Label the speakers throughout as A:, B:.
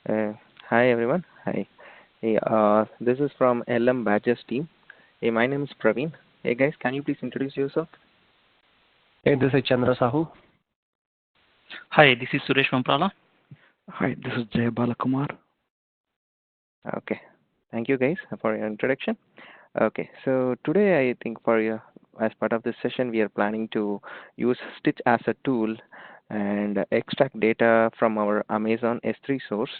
A: Uh, Hi everyone. Hi. Hey, this is from LM Badges team. Hey, my name is Praveen. Hey guys, can you please introduce yourself?
B: Hey, this is Chandra Sahu.
C: Hi, this is Suresh Mamprala.
D: Hi, this is Jay Balakumar.
A: Okay. Thank you guys for your introduction. Okay, so today I think as part of this session, we are planning to use Stitch as a tool and extract data from our Amazon S3 source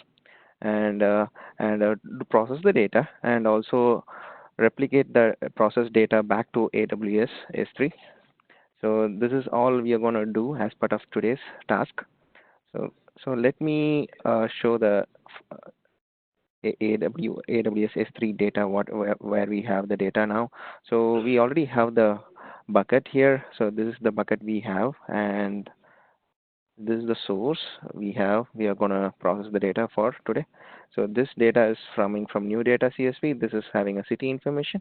A: and to process the data and also replicate the process data back to AWS S3. So this is all we are going to do as part of today's task. So let me show the AWS S3 data where we have the data now. So we already have the bucket here. So this is the bucket we have, and this is the source we have. We are going to process the data for today. So this data is coming from new data CSV. This is having a city information.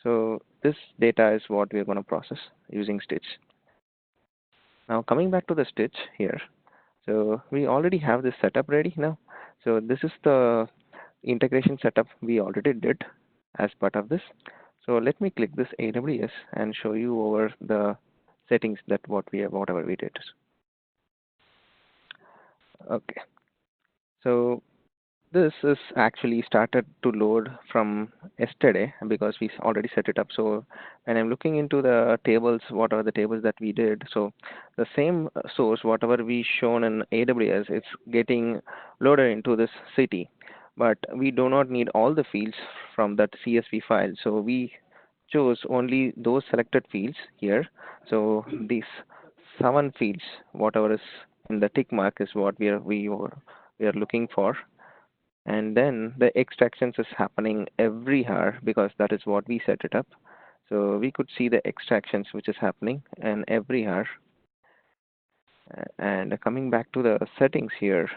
A: So this data is what we are going to process using Stitch. Now coming back to the Stitch here. So we already have this setup ready now. So this is the integration setup we already did as part of this. So let me click this AWS and show you over the settings that whatever we did. Okay. So this is actually started to load from yesterday because we already set it up. So when I'm looking into the tables, what are the tables that we did? So the same source, whatever we shown in AWS, it's getting loaded into this city. But we do not need all the fields from that CSV file. So we chose only those selected fields here. So these 7 fields, whatever is in the tick mark, is what we are looking for, and then the extractions is happening every hour because that is what we set it up. So we could see the extractions which is happening and every hour. And coming back to the settings here,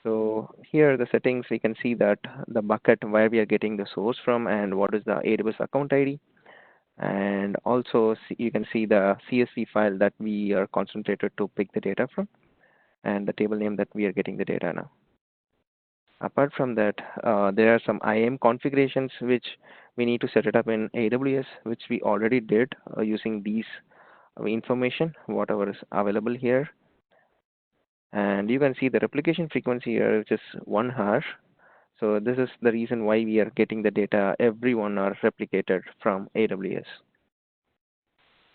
A: so here the settings, we can see that the bucket where we are getting the source from and what is the AWS account ID, and also you can see the CSV file that we are concentrated to pick the data from, and the table name that we are getting the data now. Apart from that, there are some IAM configurations which we need to set it up in AWS, which we already did using these information, whatever is available here. And you can see the replication frequency here, which is 1 hour. So this is the reason why we are getting the data every 1 hour replicated from AWS.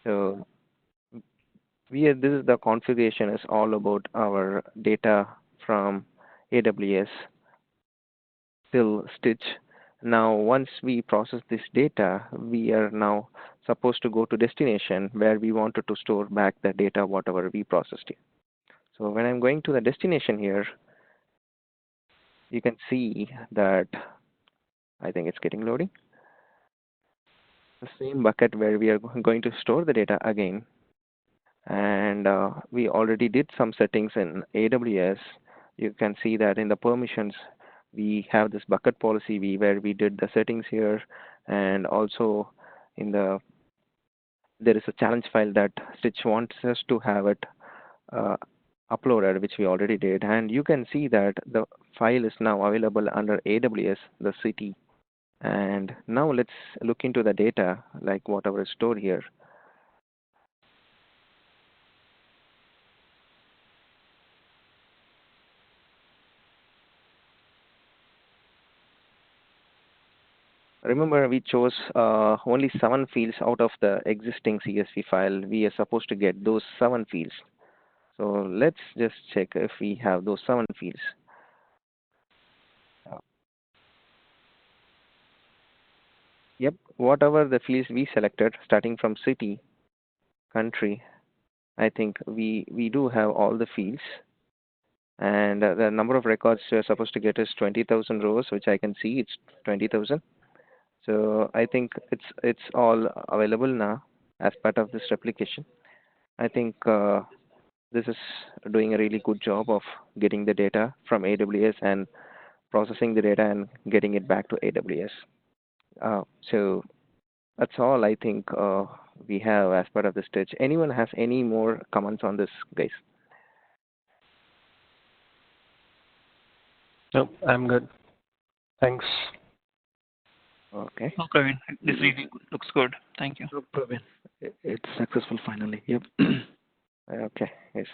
A: So this is the configuration is all about our data from AWS till Stitch. Now, once we process this data, we are now supposed to go to destination where we wanted to store back the data, whatever we processed here. So when I'm going to the destination here, you can see that I think it's getting loading. The same bucket where we are going to store the data again. And we already did some settings in AWS. You can see that in the permissions, we have this bucket policy where we did the settings here, and also in the there is a challenge file that Stitch wants us to have it uh, uploaded, which we already did. And you can see that the file is now available under AWS, the city. And now let's look into the data, like whatever is stored here. Remember, we chose only 7 fields out of the existing CSV file. We are supposed to get those 7 fields. So let's just check if we have those 7 fields. Uh, Yep, whatever the fields we selected, starting from city, country, I think we do have all the fields. And the number of records we're supposed to get is 20,000 rows, which I can see it's 20,000. So I think it's all available now as part of this replication. I think this is doing a really good job of getting the data from AWS and processing the data and getting it back to AWS. So that's all I think we have as part of the Stitch. Anyone has any more comments on this, guys?
B: No, I'm good. Thanks.
A: Okay.
C: No, Praveen, this really looks good. Thank you.
D: No, Praveen. It's successful finally. Yep.
A: Okay. Yes.